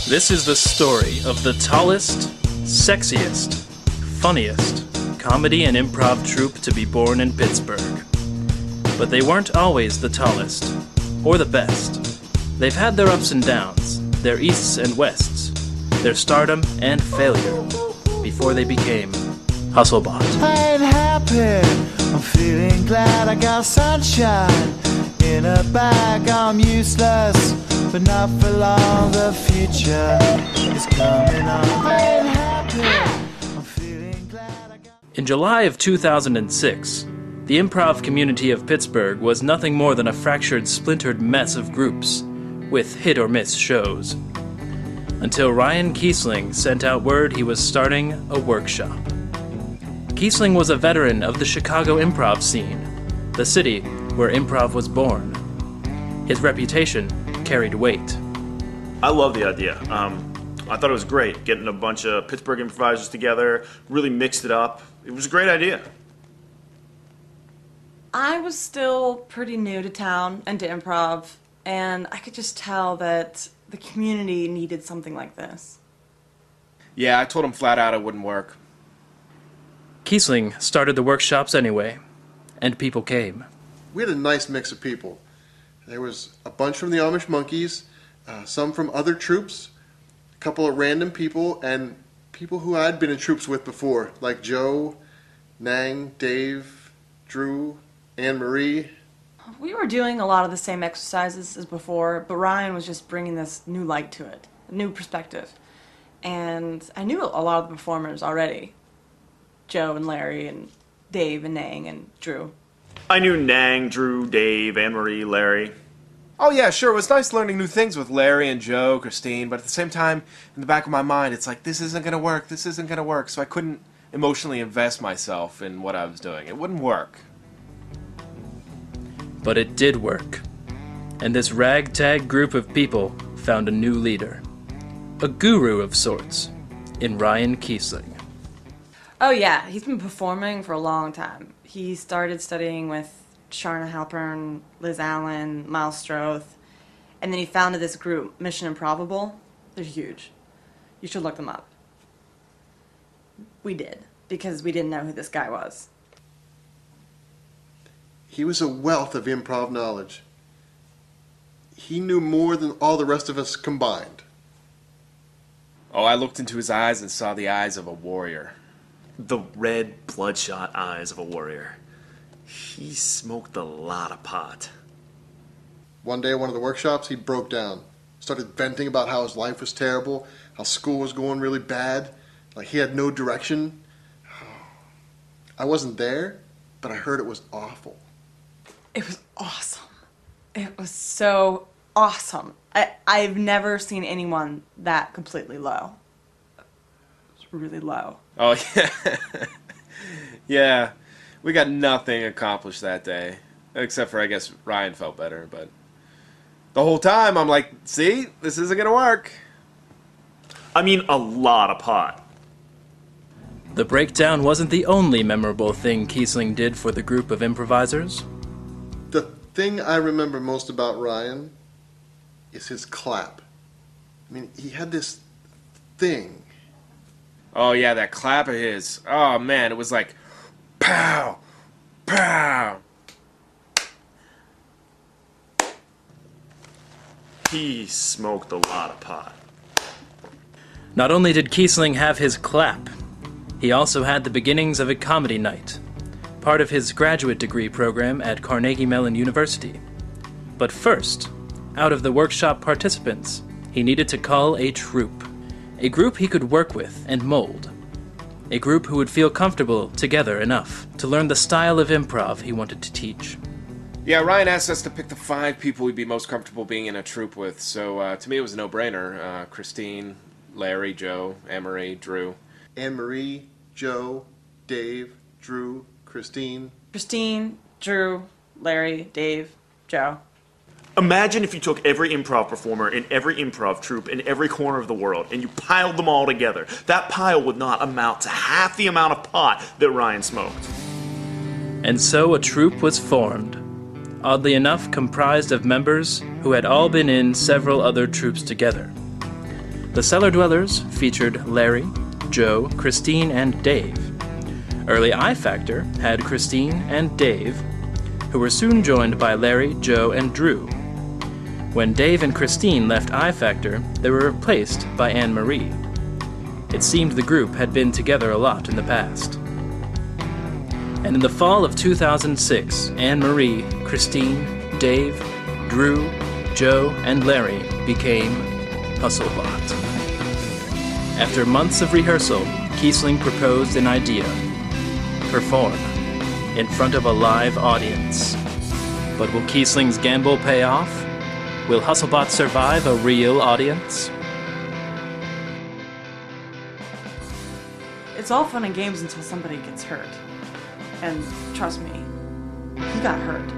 This is the story of the tallest, sexiest, funniest comedy and improv troupe to be born in Pittsburgh. But they weren't always the tallest, or the best. They've had their ups and downs, their easts and wests, their stardom and failure, before they became Hustlebot. I ain't happy, I'm feeling glad I got sunshine in a bag. I'm useless, but not for long, the future is coming on. I ain't happy, I'm feeling glad I got... In July of 2006, the improv community of Pittsburgh was nothing more than a fractured, splintered mess of groups, with hit-or-miss shows. Until Ryan Keeling sent out word he was starting a workshop. Keeling was a veteran of the Chicago improv scene, the city where improv was born. His reputation carried weight. I love the idea. I thought it was great, getting a bunch of Pittsburgh improvisers together, really mixed it up. It was a great idea. I was still pretty new to town and to improv, and I could just tell that the community needed something like this. Yeah, I told him flat out it wouldn't work. Keeling started the workshops anyway, and people came. We had a nice mix of people. There was a bunch from the Amish Monkeys, some from other troupes, a couple of random people, and people who I'd been in troupes with before, like Joe, Nang, Dave, Drew, Anne-Marie. We were doing a lot of the same exercises as before, but Ryan was just bringing this new light to it, a new perspective. And I knew a lot of the performers already. Joe and Larry and Dave and Nang and Drew. I knew Nang, Drew, Dave, Anne-Marie, Larry. Oh yeah, sure, it was nice learning new things with Larry and Joe, Christine, but at the same time, in the back of my mind, it's like, this isn't gonna work, so I couldn't emotionally invest myself in what I was doing. It wouldn't work. But it did work. And this ragtag group of people found a new leader. A guru of sorts, in Ryan Keeling. Oh yeah, he's been performing for a long time. He started studying with Sharna Halpern, Liz Allen, Miles Stroth, and then he founded this group, Mission Improbable. They're huge. You should look them up. We did, because we didn't know who this guy was. He was a wealth of improv knowledge. He knew more than all the rest of us combined. Oh, I looked into his eyes and saw the eyes of a warrior. The red, bloodshot eyes of a warrior. He smoked a lot of pot. One day at one of the workshops, he broke down. Started venting about how his life was terrible, how school was going really bad, like he had no direction. I wasn't there, but I heard it was awful. It was awesome. It was so awesome. I've never seen anyone that completely low. It was really low. Oh yeah. Yeah, we got nothing accomplished that day. Except for, I guess, Ryan felt better, but the whole time I'm like, see, this isn't gonna work. I mean, a lot of pot. The breakdown wasn't the only memorable thing Keeling did for the group of improvisers. The thing I remember most about Ryan is his clap. I mean, he had this thing. Oh yeah, that clap of his. Oh man, it was like, pow, pow. He smoked a lot of pot. Not only did Keeling have his clap, he also had the beginnings of a comedy night, part of his graduate degree program at Carnegie Mellon University. But first, out of the workshop participants, he needed to call a troupe. A group he could work with and mold. A group who would feel comfortable together enough to learn the style of improv he wanted to teach. Yeah, Ryan asked us to pick the 5 people we'd be most comfortable being in a troupe with, so to me it was a no-brainer. Christine, Larry, Joe, Anne-Marie, Drew. Anne-Marie, Joe, Dave, Drew, Christine. Christine, Drew, Larry, Dave, Joe. Imagine if you took every improv performer in every improv troupe in every corner of the world and you piled them all together. That pile would not amount to half the amount of pot that Ryan smoked. And so a troupe was formed, oddly enough comprised of members who had all been in several other troupes together. The Cellar Dwellers featured Larry, Joe, Christine, and Dave. Early I Factor had Christine and Dave, who were soon joined by Larry, Joe, and Drew. When Dave and Christine left I Factor, they were replaced by Anne-Marie. It seemed the group had been together a lot in the past. And in the fall of 2006, Anne-Marie, Christine, Dave, Drew, Joe, and Larry became Hustlebot. After months of rehearsal, Keeling proposed an idea: perform in front of a live audience. But will Keeling's gamble pay off? Will Hustlebot survive a real audience? It's all fun and games until somebody gets hurt. And trust me, he got hurt.